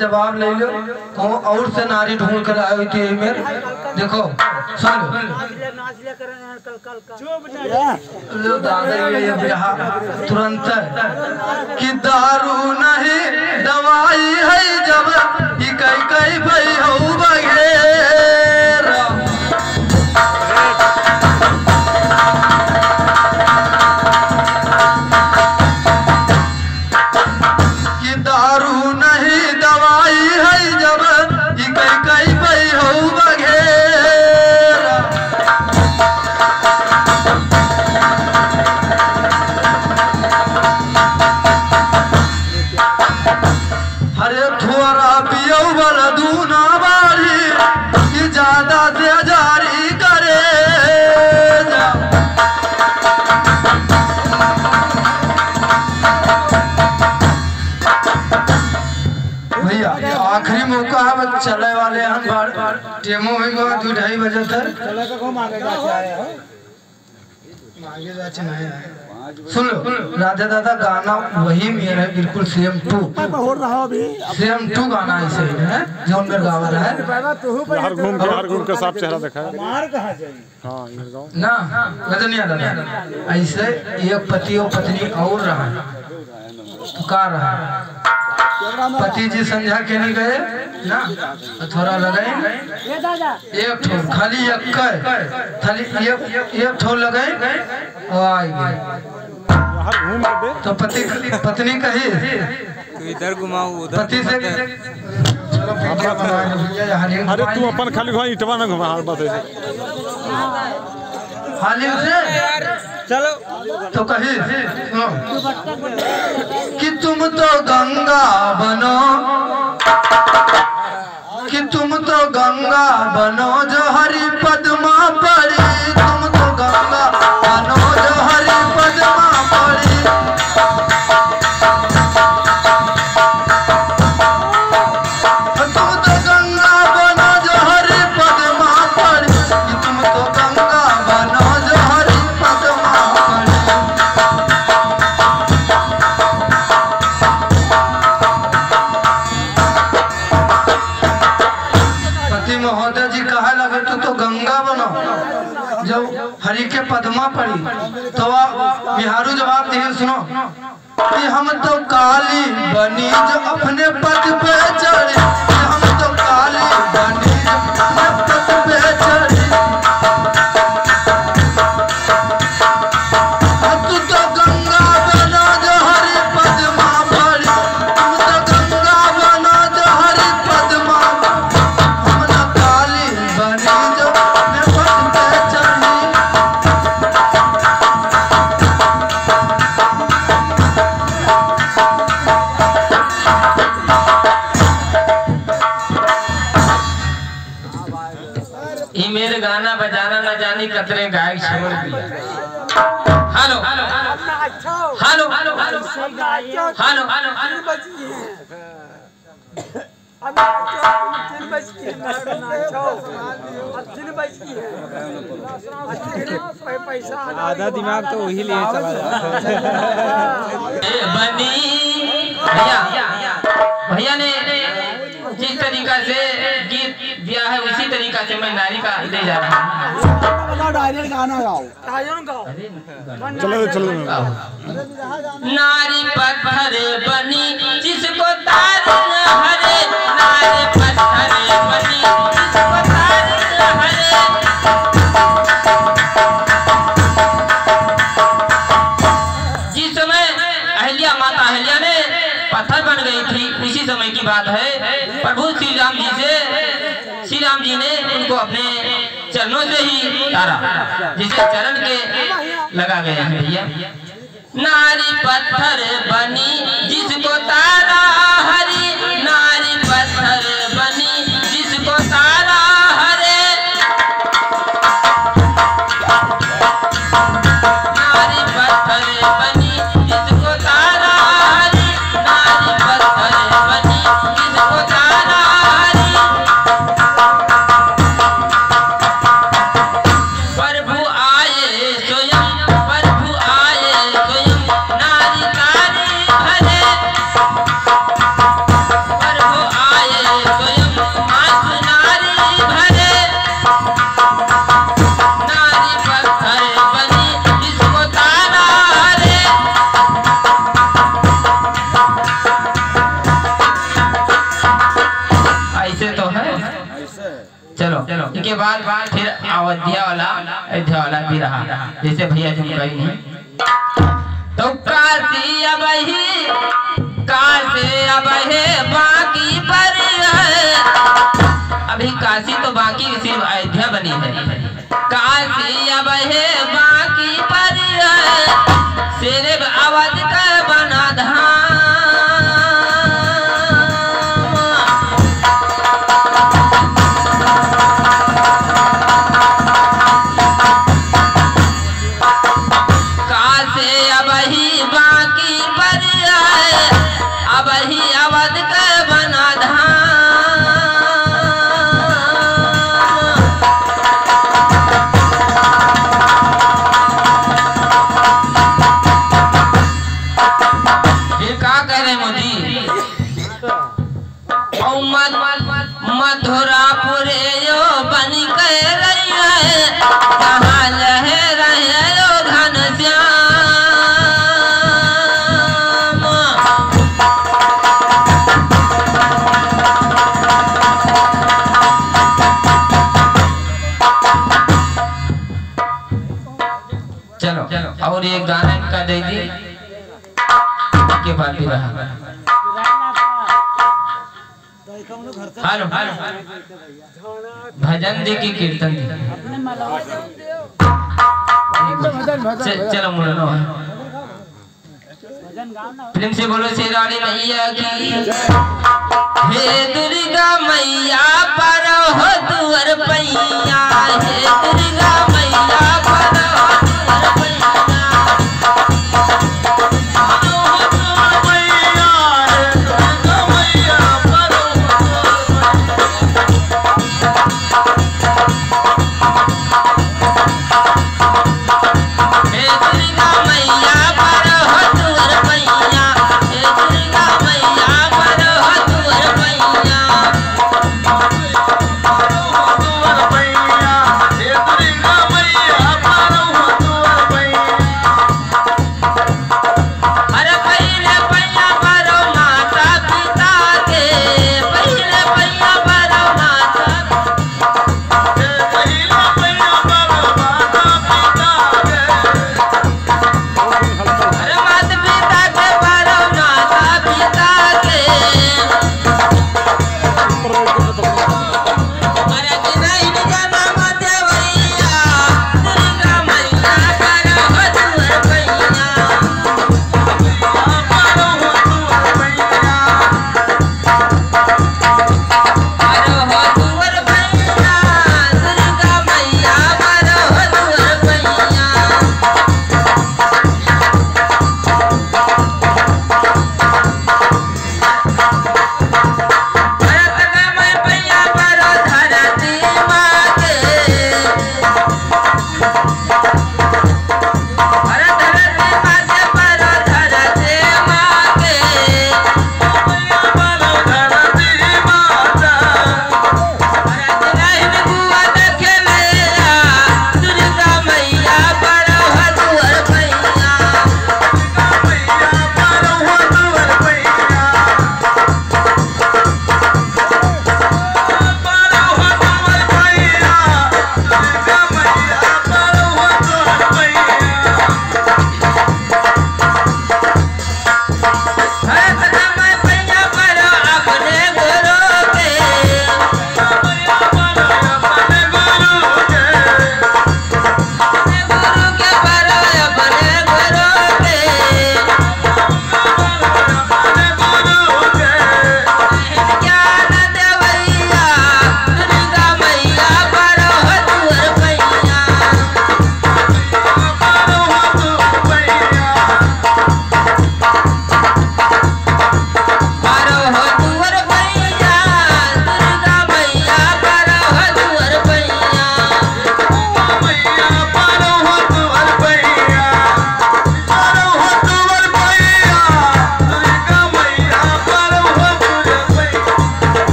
जवाब ले लो और से नारी ढूंढ कर आई थी मेरे देखो सुन लो तुरंत कि दारू नहीं दवाई है जब कई कई भाई हो बगैर कि दारू नहीं दवाई है जब कई कई भाई हो बगैर हरे थोड़ा पियो वाला दूना बाड़ी कि ज्यादा से जारी करे भैया आखिरी मौका है चले वाले हम टेमो हो गया 2-2:30 बजे तक आगे जाचे नहीं है। सुन लो राधा दादा गाना वही मेरा है बिल्कुल सेम टू गाना ऐसे है जो मेरे गावा रहा है हर घूम के साफ चेहरा देखा है मार कहां जाए हां इधर गांव ना गजनिया दादा ऐसे एक पति और पत्नी और रहा पुकार रहा पति जी संध्या के नहीं गए ना थोड़ा लगाए एक ठो खाली एक ठो लगाए और आई गए तो पत्नी कही इधर घुमाओ उधर पति से अरे तू अपन खाली घुमा इटवा में घुमा हाल बात है हाली से चलो तो कही कि तुम तो गंगा बनो कि तुम तो गंगा बनो जो हरि पद्मा पड़ी तुम तो गंगा बनो जो हरि पद्मा पड़ी तुम तो गंगा बनो जो हरि पद्मा पड़ी तुम तो गंगा बनो जो हरि पद्मा पड़ी पति महोदय जी कहा लगे तो गंगा बनो जब हरि के पद्मा पड़ी तो बिहारू जवाब दिए सुनो कि हम तो काली बनी जो अपने पद पे चढ़ी हम तो काली बनी जो अपने पद पे चढ़ी तू तो गंगा बनो जो हरि पद्मा पड़ी तुम तो गंगा बनो जो हरि पद्मा हम ना काली बनी जो अपने पद पे चढ़ी मेरे गाना बजाना न जानी कतरे गायक छोड़ दिया। Hello hello hello hello hello आधा दिमाग तो वही लिए चला बनी भैया भैया ने जिस तरीका से गीत दिया है उसी तरीका से मैं नारी का ले जा रहा हूँ। गाना गाओ चलो चलो नारी पत्थर बनी जिसको तार न हरे नारी पत्थर बनी जिसको तार न हरे जिस समय अहिल्या माता अहिल्या ने पत्थर बन गई थी उसी समय की बात है प्रभु श्री राम जी ने उनको अपने चरणों से ही तारा जिसे चरण के लगा गए हैं भैया। नारी पत्थर बनी जिसको तारा हरि नारी चलो इसके बाद फिर अयोध्या वाला भी रहा, जैसे भैया जी कही नहीं तो काशी अब बाकी पर अभी काशी तो बाकी सिर्फ अयोध्या बनी है। काशी अब बाकी पर सिर्फ अवध का बना धाम। अवध का बना धाम। फिर क्या कह रहे मोदी मथुरापुरे यो बन के रही है जहाँ लह रहे यो घनश्याम। और एक गाना इनका दे दी के बाद भी रहा। हेलो भजन दी की कीर्तन दी। चलो मुड़ो फिल्म से बोलो शेरानी मैया की। हे दुर्गा मैया पर हो तुअर पैया। हे दुर्गा मैया पर दुर्गा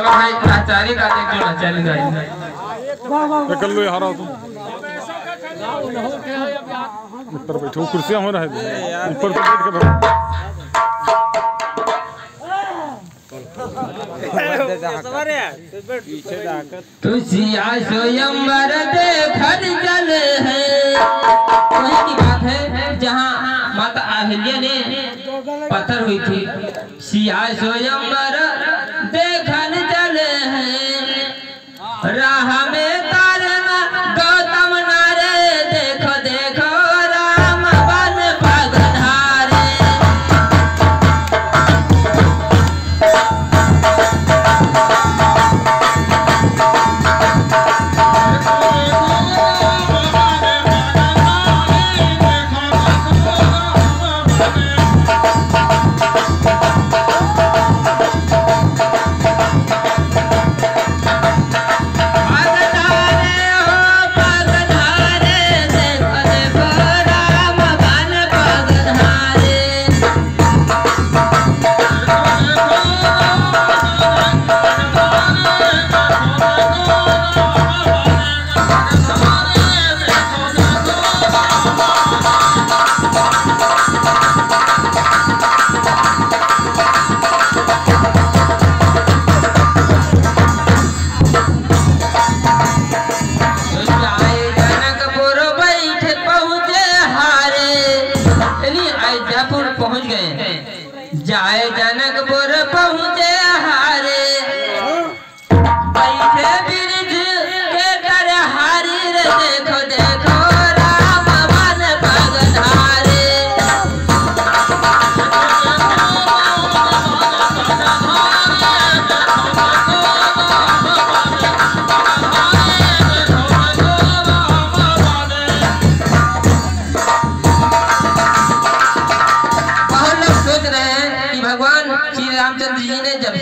भाई आचार्य का देख जो आचार्य का कर लो यार तुम ऊपर बैठो कुर्सियां हो रहा है ऊपर बैठ के तुझिया स्वयंवर देखत चल है। वही की बात है जहाँ माता अहिल्या ने पत्थर हुई थी। सिया स्वयंवर देखन चले हैं राह में तारना गौतम नारे देखो देखो राम बन पगधारे। जाए जनकपुर पहुँचे हारे बैठे ब्रिज के कर हारी रे देखो देखो राम बन पगधारे। रामचंद्र जी ने जब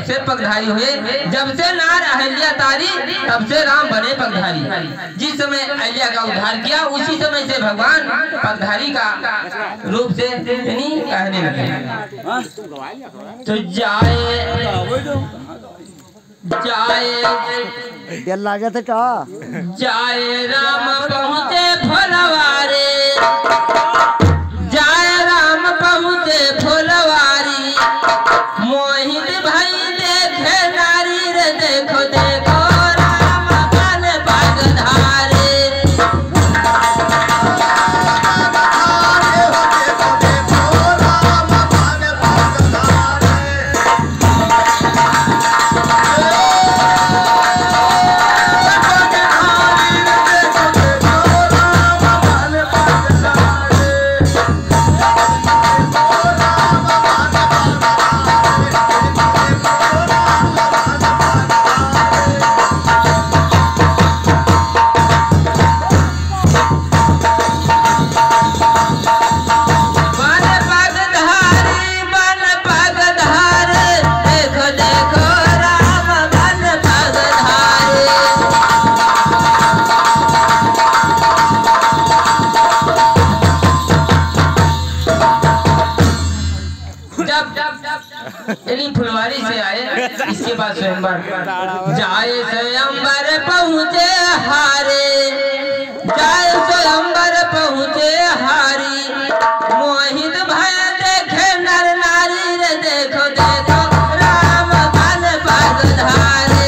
से पगधारी हुए, जब से नार अहिल्या तारी तब से राम बने पगधारी। जिस समय अहिल्या का उद्धार किया उसी समय से भगवान पगधारी का रूप से कहने लगे। तो जाए लागे थे क्या जाए राम पहुँचे फुलवारी, जाए राम पहुँचे फुलवारी मोहित भाई देखे नारी रे देखो देखो राम बन पगधारे। फुलवारी से आए इसके बाद स्वयंवर जाए स्वयंवर पहुँचे हारे, जाए स्वयंवर पहुँचे हारी मोहित भय देखे नर नारी रे देखो देखो राम बन पगधारे।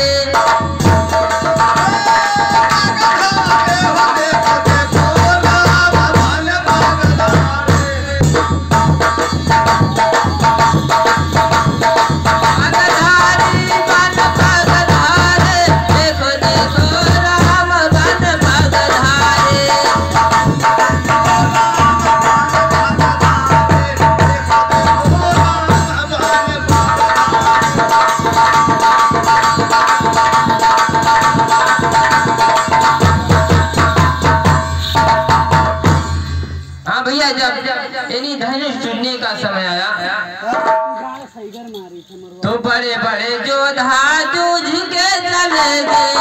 धनुष चुनने का समय आया तो बड़े बड़े योद्धा जूझ के चले गए,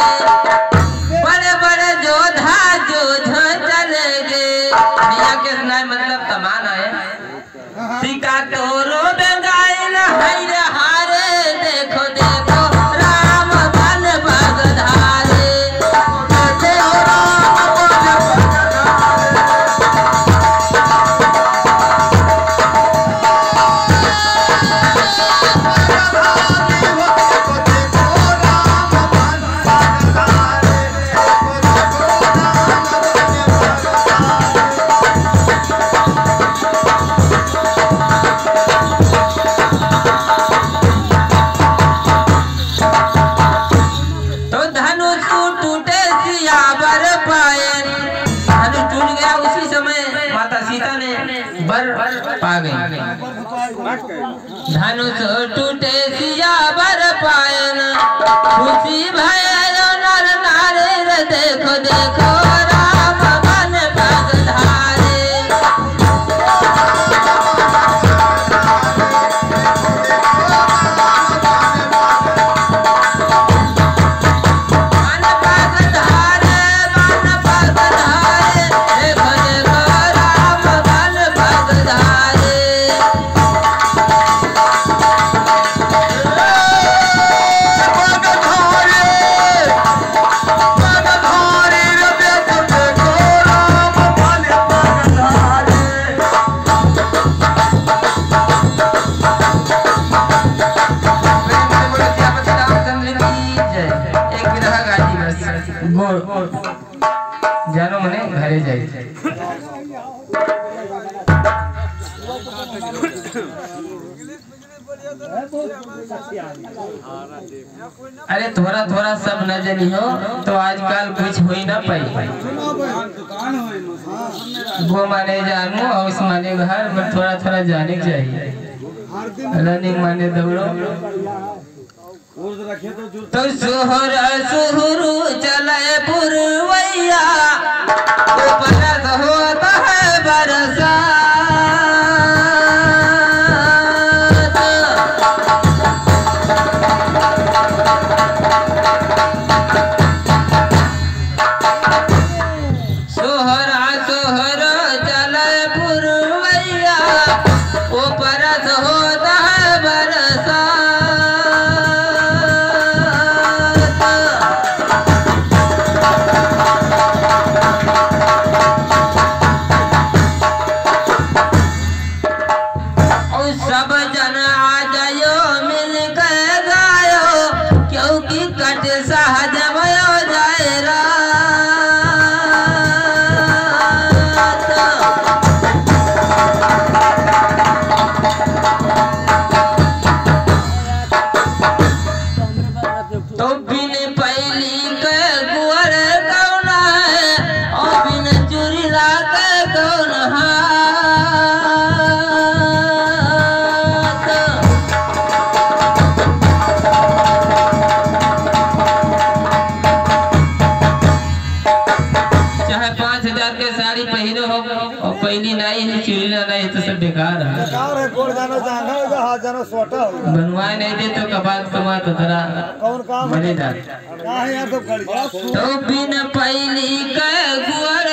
बड़े बड़े योद्धा जूझ चले गए। भैया के सुनाए मतलब तमान आए सिका तोरो बेगाइल हारे देखो देखो धनुष टूटे सिया बर पायन खुशी भयो नर नारी रे देखो देखो राम बन पगधारे जानो मने घरे जाए। अरे थोड़ा थोड़ा सब न जानी हो तो आजकल कुछ हो ही ना पाई। वो माने जानू और उस माने घर पर थोड़ा थोड़ा जाने चाहिए। रनिंग माने दौड़ो तो सोहर सुहरु चले पुरवैया बरस होता है बरसा सोहरा सोहर चले पुरवैया वो बरस होता है बरसा सब जन आ जायो मिल कर गायो क्योंकि कट सहज भयो जाए तो बिन पहली के गुअर कौन है और बिन चुरीला के कौन है। चाहे 5000 के साड़ी पहनो हो और पहली नहीं है चुरीला नहीं तो सब बेकार है। बनवाए नहीं दे तो कबाल कमा तो तेरा बने जा तो बिन पहली के गुअर